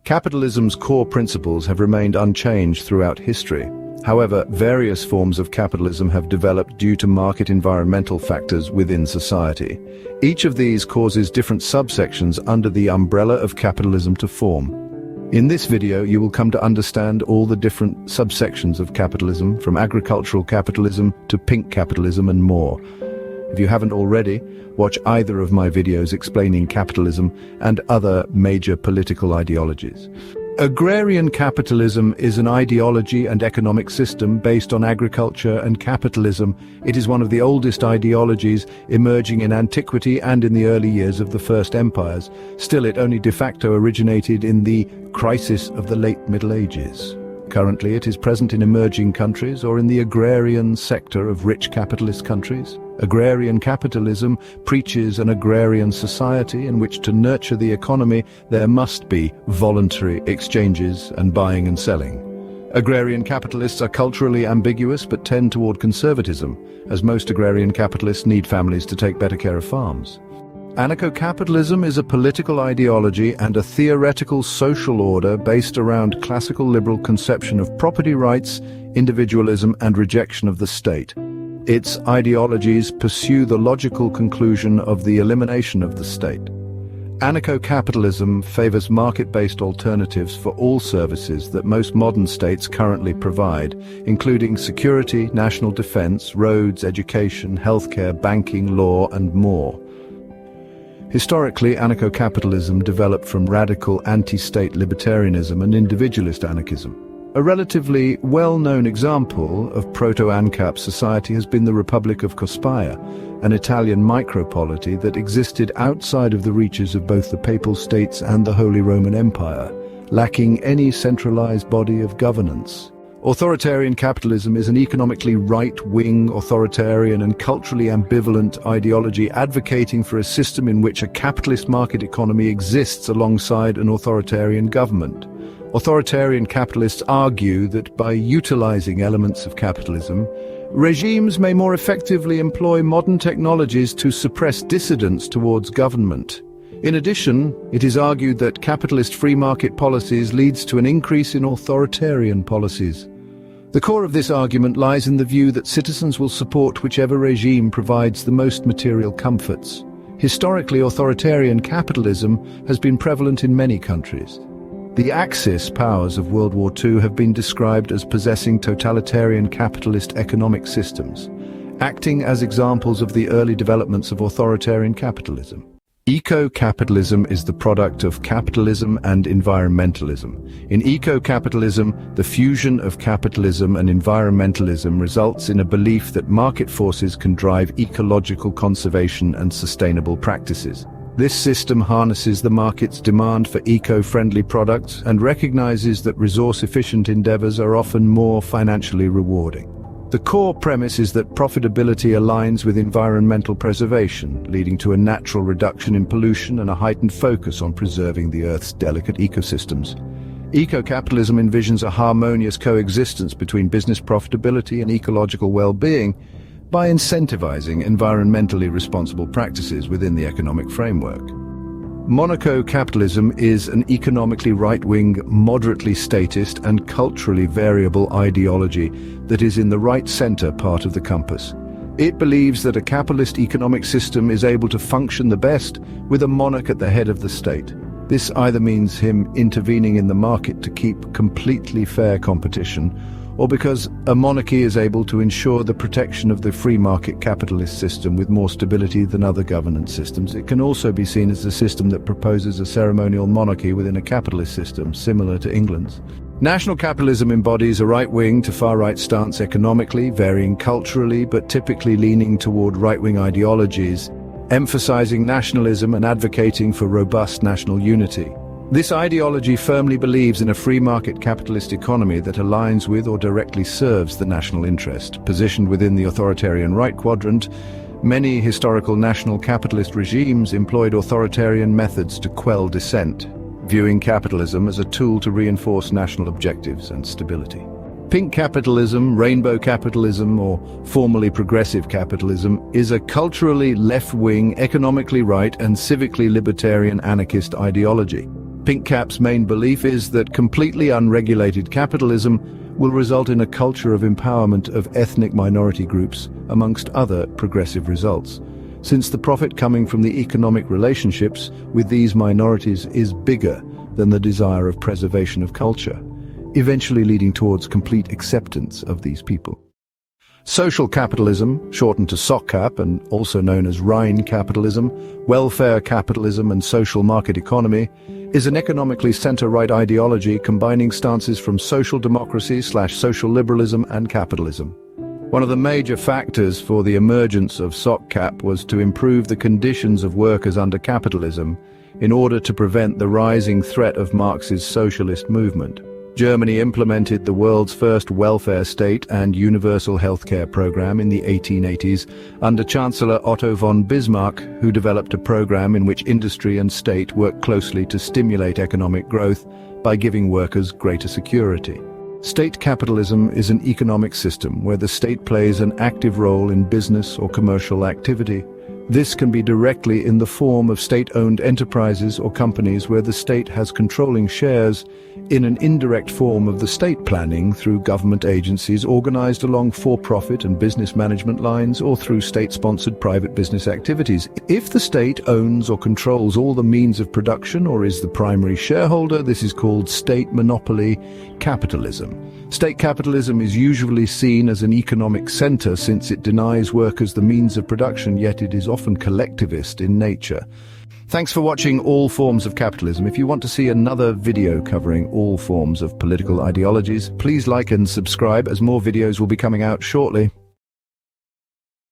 Capitalism's core principles have remained unchanged throughout history. However, various forms of capitalism have developed due to market environmental factors within society. Each of these causes different subsections under the umbrella of capitalism to form. In this video, you will come to understand all the different subsections of capitalism, from agricultural capitalism to pink capitalism and more. If you haven't already, watch either of my videos explaining capitalism and other major political ideologies. Agrarian capitalism is an ideology and economic system based on agriculture and capitalism. It is one of the oldest ideologies, emerging in antiquity and in the early years of the First Empires. Still, it only de facto originated in the crisis of the late Middle Ages. Currently, it is present in emerging countries or in the agrarian sector of rich capitalist countries. Agrarian capitalism preaches an agrarian society in which, to nurture the economy, there must be voluntary exchanges and buying and selling. Agrarian capitalists are culturally ambiguous but tend toward conservatism, as most agrarian capitalists need families to take better care of farms. Anarcho Capitalism is a political ideology and a theoretical social order based around classical liberal conception of property rights, individualism, and rejection of the state. Its ideologies pursue the logical conclusion of the elimination of the state. Anarcho Capitalism favors market-based alternatives for all services that most modern states currently provide, including security, national defense, roads, education, healthcare, banking, law, and more. Historically, anarcho-capitalism developed from radical anti-state libertarianism and individualist anarchism. A relatively well-known example of proto-ANCAP society has been the Republic of Cospaia, an Italian micropolity that existed outside of the reaches of both the Papal States and the Holy Roman Empire, lacking any centralized body of governance. Authoritarian capitalism is an economically right-wing, authoritarian and culturally ambivalent ideology advocating for a system in which a capitalist market economy exists alongside an authoritarian government. Authoritarian capitalists argue that by utilizing elements of capitalism, regimes may more effectively employ modern technologies to suppress dissidence towards government. In addition, it is argued that capitalist free market policies leads to an increase in authoritarian policies. The core of this argument lies in the view that citizens will support whichever regime provides the most material comforts. Historically, authoritarian capitalism has been prevalent in many countries. The Axis powers of World War II have been described as possessing totalitarian capitalist economic systems, acting as examples of the early developments of authoritarian capitalism. Eco-capitalism is the product of capitalism and environmentalism. In eco-capitalism, the fusion of capitalism and environmentalism results in a belief that market forces can drive ecological conservation and sustainable practices. This system harnesses the market's demand for eco-friendly products and recognizes that resource-efficient endeavors are often more financially rewarding. The core premise is that profitability aligns with environmental preservation, leading to a natural reduction in pollution and a heightened focus on preserving the Earth's delicate ecosystems. Eco-capitalism envisions a harmonious coexistence between business profitability and ecological well-being by incentivizing environmentally responsible practices within the economic framework. Monarcho Capitalism is an economically right-wing, moderately statist and culturally variable ideology that is in the right center part of the compass. It believes that a capitalist economic system is able to function the best with a monarch at the head of the state. This either means him intervening in the market to keep completely fair competition, or because a monarchy is able to ensure the protection of the free market capitalist system with more stability than other governance systems. It can also be seen as a system that proposes a ceremonial monarchy within a capitalist system, similar to England's. National capitalism embodies a right-wing to far-right stance economically, varying culturally, but typically leaning toward right-wing ideologies, emphasizing nationalism and advocating for robust national unity. This ideology firmly believes in a free market capitalist economy that aligns with or directly serves the national interest. Positioned within the authoritarian right quadrant, many historical national capitalist regimes employed authoritarian methods to quell dissent, viewing capitalism as a tool to reinforce national objectives and stability. Pink capitalism, rainbow capitalism, or formally progressive capitalism is a culturally left-wing, economically right and civically libertarian anarchist ideology. Pink Cap's main belief is that completely unregulated capitalism will result in a culture of empowerment of ethnic minority groups, amongst other progressive results, since the profit coming from the economic relationships with these minorities is bigger than the desire of preservation of culture, eventually leading towards complete acceptance of these people. Social capitalism, shortened to SOCCAP and also known as Rhine capitalism, welfare capitalism and social market economy, is an economically center-right ideology combining stances from social democracy/social liberalism and capitalism. One of the major factors for the emergence of SOCCAP was to improve the conditions of workers under capitalism in order to prevent the rising threat of Marx's socialist movement. Germany implemented the world's first welfare state and universal healthcare program in the 1880s under Chancellor Otto von Bismarck, who developed a program in which industry and state worked closely to stimulate economic growth by giving workers greater security. State capitalism is an economic system where the state plays an active role in business or commercial activity. This can be directly in the form of state-owned enterprises or companies where the state has controlling shares, in an indirect form of the state planning through government agencies organized along for-profit and business management lines, or through state-sponsored private business activities. If the state owns or controls all the means of production or is the primary shareholder, this is called state monopoly capitalism. State capitalism is usually seen as an economic center since it denies workers the means of production, yet it is often collectivist in nature. Thanks for watching All Forms of Capitalism. If you want to see another video covering all forms of political ideologies, please like and subscribe, as more videos will be coming out shortly.